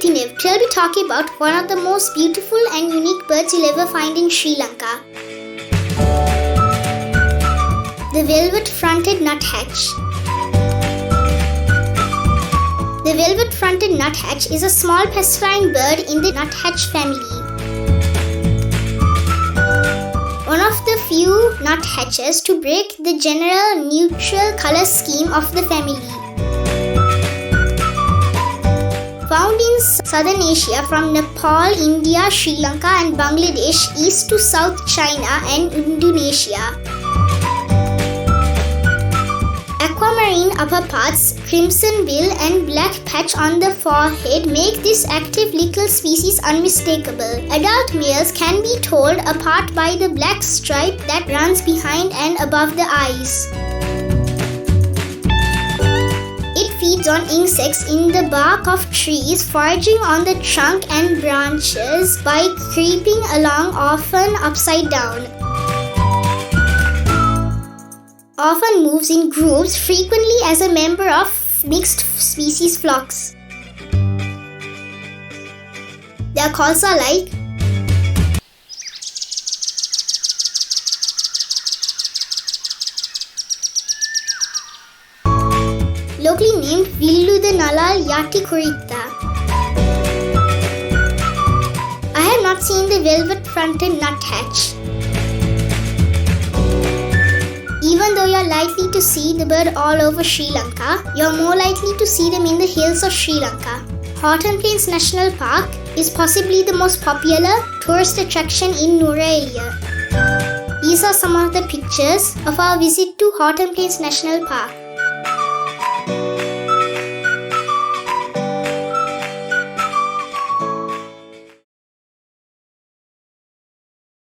Thinev. Today we'll be talking about one of the most beautiful and unique birds you'll ever find in Sri Lanka. The velvet-fronted nuthatch. The velvet-fronted nuthatch is a small passerine bird in the nuthatch family. One of the few nuthatches to break the general neutral color scheme of the family. Found in southern Asia from Nepal, India, Sri Lanka and Bangladesh, east to South China and Indonesia. Aquamarine upper parts, crimson bill and black patch on the forehead make this active little species unmistakable. Adult males can be told apart by the black stripe that runs behind and above the eyes. It feeds on insects in the bark of trees, foraging on the trunk and branches by creeping along, often upside down. Often moves in groups, frequently as a member of mixed species flocks. Their calls are like locally named Villuda, Nalal, Yati, Kuriththa. I have not seen the velvet-fronted nuthatch. Even though you are likely to see the bird all over Sri Lanka, you are more likely to see them in the hills of Sri Lanka. Houghton Plains National Park is possibly the most popular tourist attraction in Nalal. These are some of the pictures of our visit to Houghton Plains National Park.